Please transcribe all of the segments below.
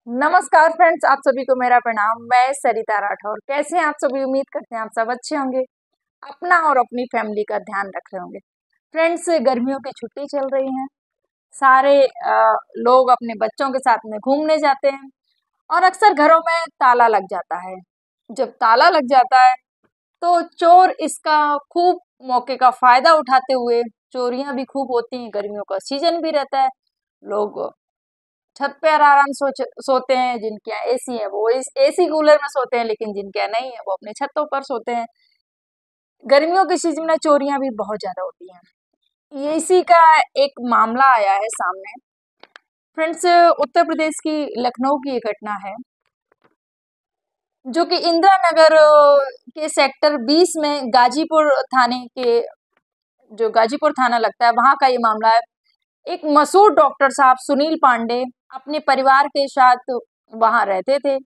नमस्कार फ्रेंड्स, आप सभी को मेरा प्रणाम। मैं सरिता राठौर। कैसे हैं आप सभी? उम्मीद करते हैं आप सब अच्छे होंगे, अपना और अपनी फैमिली का ध्यान रख रहे होंगे। फ्रेंड्स, गर्मियों की छुट्टी चल रही है। सारे लोग अपने बच्चों के साथ में घूमने जाते हैं और अक्सर घरों में ताला लग जाता है। जब ताला लग जाता है तो चोर इसका खूब मौके का फायदा उठाते हुए चोरियां भी खूब होती हैं। गर्मियों का सीजन भी रहता है। लोग छत पे आराम सोते हैं। जिनके यहाँ एसी है वो इस एसी कूलर में सोते हैं, लेकिन जिनके यहाँ नहीं है वो अपने छतों पर सोते हैं। गर्मियों के सीजन में चोरियां भी बहुत ज्यादा होती हैं। ये इसी का एक मामला आया है सामने। फ्रेंड्स, उत्तर प्रदेश की लखनऊ की ये घटना है, जो कि इंदिरा नगर के सेक्टर 20 में गाजीपुर थाने के, जो गाजीपुर थाना लगता है, वहां का ये मामला है। एक मशहूर डॉक्टर साहब सुनील पांडे अपने परिवार के साथ वहां रहते थे।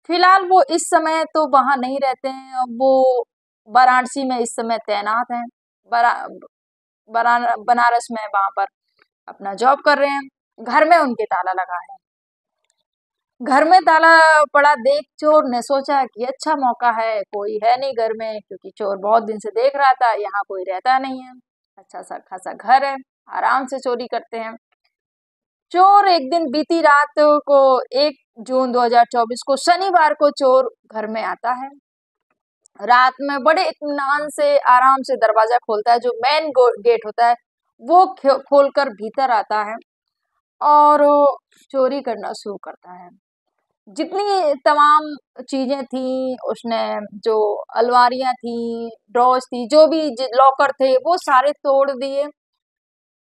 फिलहाल वो इस समय तो वहां नहीं रहते हैं। वो वाराणसी में इस समय तैनात हैं। बरा, बनारस में वहां पर अपना जॉब कर रहे हैं। घर में उनके ताला लगा है। घर में ताला पड़ा देख चोर ने सोचा कि अच्छा मौका है, कोई है नहीं घर में, क्योंकि चोर बहुत दिन से देख रहा था यहाँ कोई रहता नहीं है, अच्छा सा खासा घर है, आराम से चोरी करते हैं। चोर एक दिन बीती रात को 1 जून 2024 को शनिवार को चोर घर में आता है। रात में बड़े इत्मीनान से आराम से दरवाजा खोलता है। जो मेन गेट होता है वो खोलकर भीतर आता है और चोरी करना शुरू करता है। जितनी तमाम चीजें थी उसने, जो अलमारियां थी, ड्रॉज थी, जो भी लॉकर थे, वो सारे तोड़ दिए।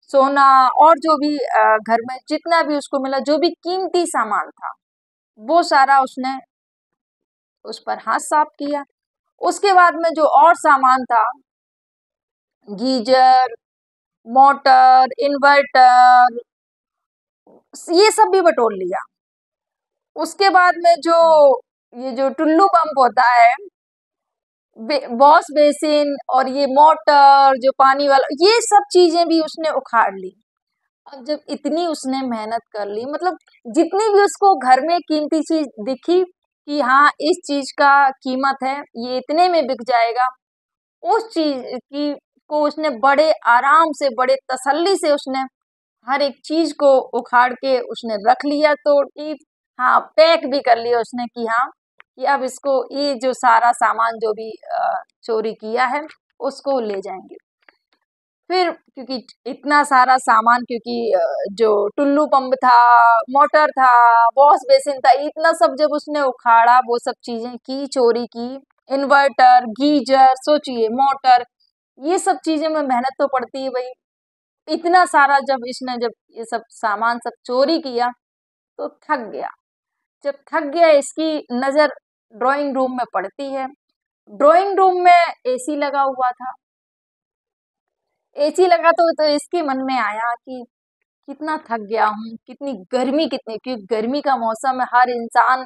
सोना और जो भी घर में जितना भी उसको मिला, जो भी कीमती सामान था, वो सारा उसने उस पर हाथ साफ किया। उसके बाद में जो और सामान था, गीजर, मोटर, इन्वर्टर, ये सब भी बटोर लिया। उसके बाद में जो ये जो टुल्लू पंप होता है, वॉश बेसिन और ये मोटर जो पानी वाला, ये सब चीजें भी उसने उखाड़ ली। अब जब इतनी उसने मेहनत कर ली, मतलब जितनी भी उसको घर में कीमती चीज दिखी कि हाँ इस चीज का कीमत है, ये इतने में बिक जाएगा, उस चीज की को उसने बड़े आराम से, बड़े तसल्ली से उसने हर एक चीज को उखाड़ के उसने रख लिया, तोड़ की, हाँ पैक भी कर लिया उसने कि हाँ कि अब इसको, ये जो सारा सामान जो भी चोरी किया है उसको ले जाएंगे। फिर क्योंकि इतना सारा सामान, क्योंकि जो टुल्लू पंप था, मोटर था, वॉश बेसिन था, इतना सब जब उसने उखाड़ा, वो सब चीजें की, चोरी की, इन्वर्टर, गीजर, सोचिए मोटर, ये सब चीजें में मेहनत तो पड़ती है भाई। इतना सारा जब इसने, जब ये सब सामान सब चोरी किया तो थक गया। जब थक गया, इसकी नजर ड्राइंग रूम में पड़ती है। ड्राइंग रूम में एसी लगा हुआ था। एसी लगा तो इसके मन में आया कि कितना थक गया हूँ, कितनी गर्मी, कितनी, क्योंकि गर्मी का मौसम है, हर इंसान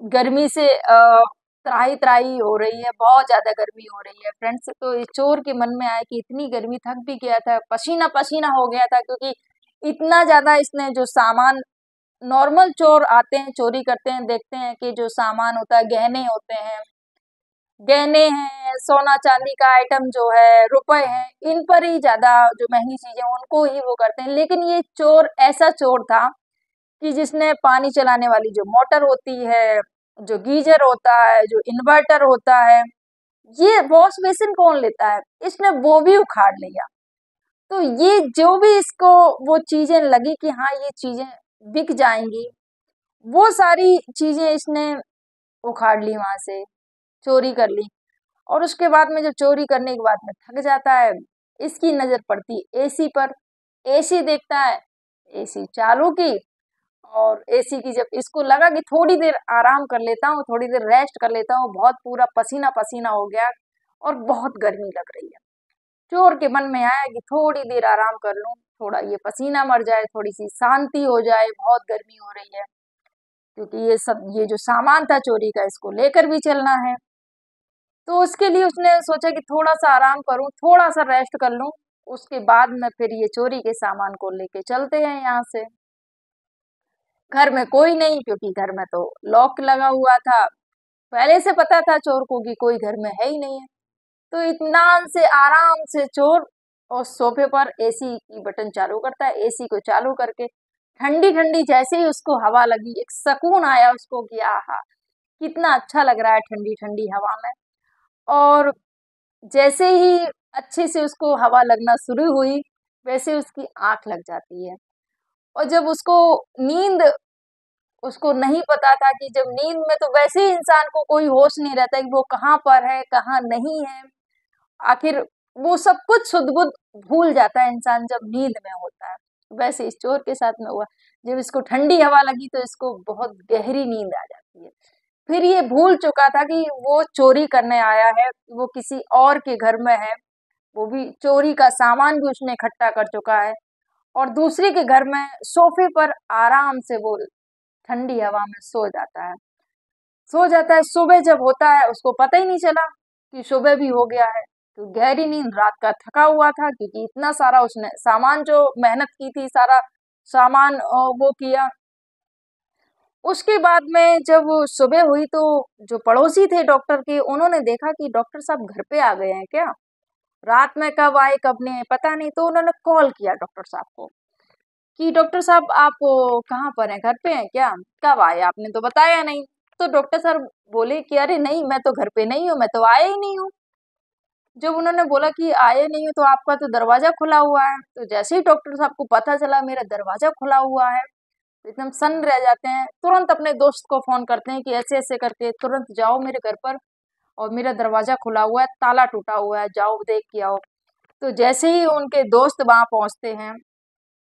गर्मी से त्राही त्राही हो रही है, बहुत ज्यादा गर्मी हो रही है फ्रेंड्स। तो इस चोर के मन में आया कि इतनी गर्मी, थक भी गया था, पसीना पसीना हो गया था, क्योंकि इतना ज्यादा इसने जो सामान, नॉर्मल चोर आते हैं चोरी करते हैं, देखते हैं कि जो सामान होता है, गहने होते हैं, गहने हैं, सोना चांदी का आइटम जो है, रुपए हैं, इन पर ही ज्यादा, जो महंगी चीजें उनको ही वो करते हैं। लेकिन ये चोर ऐसा चोर था कि जिसने पानी चलाने वाली जो मोटर होती है, जो गीजर होता है, जो इन्वर्टर होता है, ये वॉश बेसिन कौन लेता है, इसने वो भी उखाड़ लिया। तो ये जो भी इसको वो चीजें लगी कि हाँ ये चीजें बिक जाएंगी, वो सारी चीजें इसने उखाड़ ली, वहां से चोरी कर ली। और उसके बाद में जब चोरी करने के बाद में थक जाता है, इसकी नजर पड़ती एसी पर। एसी देखता है, एसी चालू की, और एसी की जब इसको लगा कि थोड़ी देर आराम कर लेता हूँ, थोड़ी देर रेस्ट कर लेता हूँ, बहुत पूरा पसीना पसीना हो गया और बहुत गर्मी लग रही है। चोर के मन में आया कि थोड़ी देर आराम कर लूं, थोड़ा ये पसीना मर जाए, थोड़ी सी शांति हो जाए, बहुत गर्मी हो रही है, क्योंकि ये सब, ये जो सामान था चोरी का, इसको लेकर भी चलना है। तो उसके लिए उसने सोचा कि थोड़ा सा आराम करूं, थोड़ा सा रेस्ट कर लूं, उसके बाद में फिर ये चोरी के सामान को लेके चलते हैं यहाँ से। घर में कोई नहीं, क्योंकि घर में तो लॉक लगा हुआ था। पहले से पता था चोर को कि कोई घर में है ही नहीं है। तो इत्मीनान से आराम से चोर और सोफे पर एसी की बटन चालू करता है। एसी को चालू करके ठंडी ठंडी जैसे ही उसको हवा लगी, एक सुकून आया उसको कि आहा, कितना अच्छा लग रहा है ठंडी ठंडी हवा में। और जैसे ही अच्छे से उसको हवा लगना शुरू हुई, वैसे उसकी आंख लग जाती है। और जब उसको नींद, उसको नहीं पता था कि जब नींद में तो वैसे ही इंसान को कोई होश नहीं रहता कि वो कहाँ पर है कहाँ नहीं है। आखिर वो सब कुछ सुध-बुध भूल जाता है इंसान जब नींद में होता है। वैसे इस चोर के साथ में हुआ। जब इसको ठंडी हवा लगी तो इसको बहुत गहरी नींद आ जाती है। फिर ये भूल चुका था कि वो चोरी करने आया है, वो किसी और के घर में है। वो भी चोरी का सामान भी उसने इकट्ठा कर चुका है और दूसरे के घर में सोफे पर आराम से वो ठंडी हवा में सो जाता है। सो जाता है, सुबह जब होता है उसको पता ही नहीं चला कि सुबह भी हो गया है। तो गहरी नींद, रात का थका हुआ था क्योंकि इतना सारा उसने सामान जो मेहनत की थी, सारा सामान वो किया। उसके बाद में जब सुबह हुई तो जो पड़ोसी थे डॉक्टर के, उन्होंने देखा कि डॉक्टर साहब घर पे आ गए हैं क्या? रात में कब आए कब नहीं पता नहीं। तो उन्होंने कॉल किया डॉक्टर साहब को कि डॉक्टर साहब आप कहाँ पर हैं, घर पे हैं क्या? कब आए, आपने तो बताया नहीं। तो डॉक्टर साहब बोले कि अरे नहीं, मैं तो घर पे नहीं हूँ, मैं तो आया ही नहीं हूँ। जब उन्होंने बोला कि आए नहीं हो तो आपका तो दरवाजा खुला हुआ है। तो जैसे ही डॉक्टर साहब को पता चला मेरा दरवाजा खुला हुआ है, तो एकदम सन्न रह जाते हैं। तुरंत अपने दोस्त को फोन करते हैं कि ऐसे ऐसे करके तुरंत जाओ मेरे घर पर, और मेरा दरवाजा खुला हुआ है, ताला टूटा हुआ है, जाओ देख के आओ। तो जैसे ही उनके दोस्त वहां पहुंचते हैं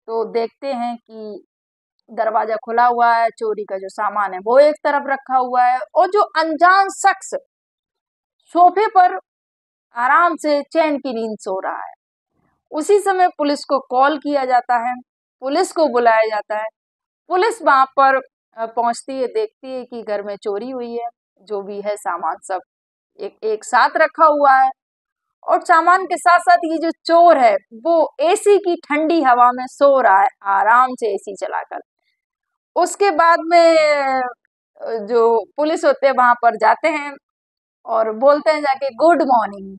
तो देखते हैं कि दरवाजा खुला हुआ है, चोरी का जो सामान है वो एक तरफ रखा हुआ है, और जो अनजान शख्स सोफे पर आराम से चैन की नींद सो रहा है। उसी समय पुलिस को कॉल किया जाता है, पुलिस को बुलाया जाता है। पुलिस वहां पर पहुंचती है, देखती है कि घर में चोरी हुई है, जो भी है सामान सब एक एक साथ रखा हुआ है। और सामान के साथ साथ ये जो चोर है वो एसी की ठंडी हवा में सो रहा है आराम से एसी चलाकर। उसके बाद में जो पुलिस होते हैं वहां पर जाते हैं और बोलते हैं जाके गुड मॉर्निंग।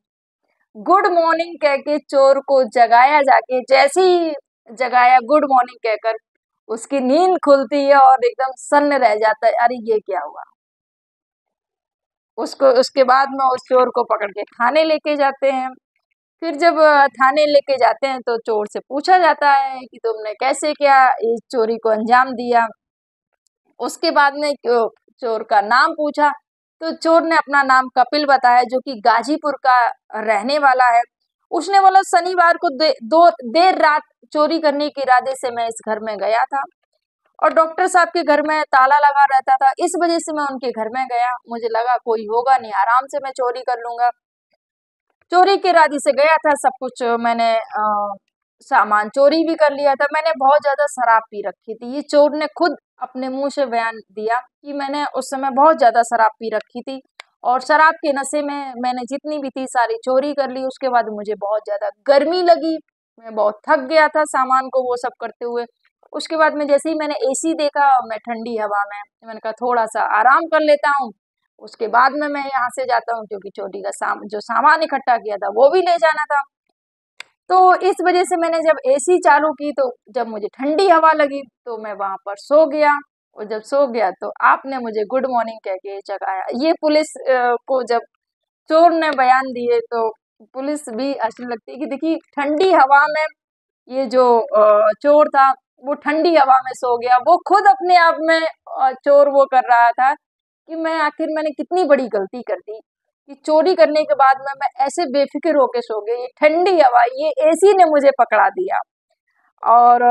गुड मॉर्निंग कह के चोर को जगाया जाके, जैसे ही जगाया गुड मॉर्निंग कहकर, उसकी नींद खुलती है और एकदम सन्न रह जाता है, अरे ये क्या हुआ। उसको उसके बाद में उस चोर को पकड़ के थाने लेके जाते हैं। फिर जब थाने लेके जाते हैं तो चोर से पूछा जाता है कि तुमने कैसे क्या इस चोरी को अंजाम दिया। उसके बाद में चोर का नाम पूछा तो चोर ने अपना नाम कपिल बताया, जो कि गाजीपुर का रहने वाला है। उसने बोला शनिवार को देर रात चोरी करने के इरादे से मैं इस घर में गया था, और डॉक्टर साहब के घर में ताला लगा रहता था, इस वजह से मैं उनके घर में गया। मुझे लगा कोई होगा नहीं, आराम से मैं चोरी कर लूंगा। चोरी के इरादे से गया था, सब कुछ मैंने सामान चोरी भी कर लिया था। मैंने बहुत ज्यादा शराब पी रखी थी। ये चोर ने खुद अपने मुंह से बयान दिया कि मैंने उस समय बहुत ज्यादा शराब पी रखी थी, और शराब के नशे में मैंने जितनी भी थी सारी चोरी कर ली। उसके बाद मुझे बहुत ज्यादा गर्मी लगी, मैं बहुत थक गया था सामान को वो सब करते हुए। उसके बाद में जैसे ही मैंने एसी देखा, मैं ठंडी हवा में, मैंने कहा थोड़ा सा आराम कर लेता हूँ, उसके बाद में मैं यहाँ से जाता हूँ, क्योंकि चोरी का जो सामान इकट्ठा किया था वो भी ले जाना था। तो इस वजह से मैंने जब एसी चालू की तो जब मुझे ठंडी हवा लगी तो मैं वहां पर सो गया, और जब सो गया तो आपने मुझे गुड मॉर्निंग कह के जगाया। ये पुलिस को जब चोर ने बयान दिए तो पुलिस भी हंसने लगती है कि देखिए ठंडी हवा में ये जो चोर था वो ठंडी हवा में सो गया। वो खुद अपने आप में चोर वो कर रहा था कि मैं आखिर मैंने कितनी बड़ी गलती कर दी कि चोरी करने के बाद में मैं ऐसे बेफिक्र होके सो गई। ये ठंडी हवा, ये एसी ने मुझे पकड़ा दिया। और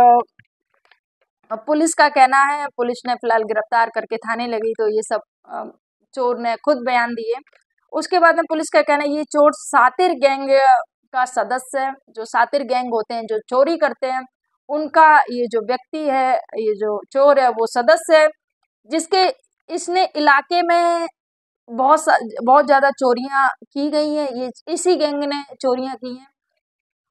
पुलिस का कहना है, पुलिस ने फिलहाल गिरफ्तार करके थाने लगी, तो ये सब चोर ने खुद बयान दिए। उसके बाद में पुलिस का कहना है ये चोर सातिर गैंग का सदस्य है। जो सातिर गैंग होते हैं जो चोरी करते हैं, उनका ये जो व्यक्ति है, ये जो चोर है वो सदस्य है, जिसके इसने इलाके में बहुत ज्यादा चोरियां की गई हैं। ये इसी गैंग ने चोरियां की हैं।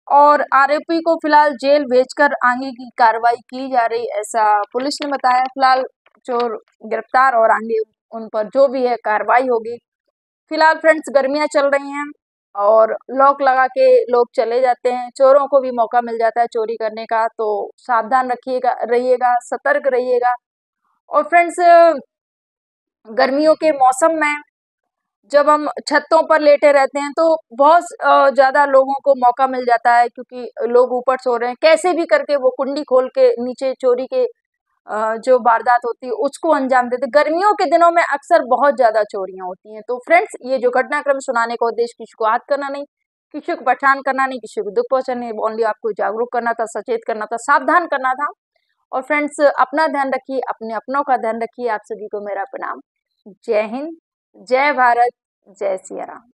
और आरोपी को फिलहाल जेल भेजकर आगे की कार्रवाई की जा रही, ऐसा पुलिस ने बताया। फिलहाल चोर गिरफ्तार और आगे उन पर जो भी है कार्रवाई होगी। फिलहाल फ्रेंड्स गर्मियां चल रही हैं और लॉक लगा के लोग चले जाते हैं, चोरों को भी मौका मिल जाता है चोरी करने का, तो सावधान रहिएगा, सतर्क रहिएगा। और फ्रेंड्स गर्मियों के मौसम में जब हम छतों पर लेटे रहते हैं तो बहुत ज्यादा लोगों को मौका मिल जाता है, क्योंकि लोग ऊपर सो रहे हैं, कैसे भी करके वो कुंडी खोल के नीचे चोरी के जो वारदात होती है उसको अंजाम देते। गर्मियों के दिनों में अक्सर बहुत ज्यादा चोरियां होती हैं। तो फ्रेंड्स ये जो घटनाक्रम सुनाने का उद्देश्य किसी को आहत करना नहीं, किसी को परेशान करना नहीं, किसी को दुख पहुंचाने, ओनली आपको जागरूक करना था, सचेत करना था, सावधान करना था। और फ्रेंड्स अपना ध्यान रखिए, अपने अपनों का ध्यान रखिए। आप सभी को मेरा प्रणाम। जय हिंद, जय भारत, जय सिया राम।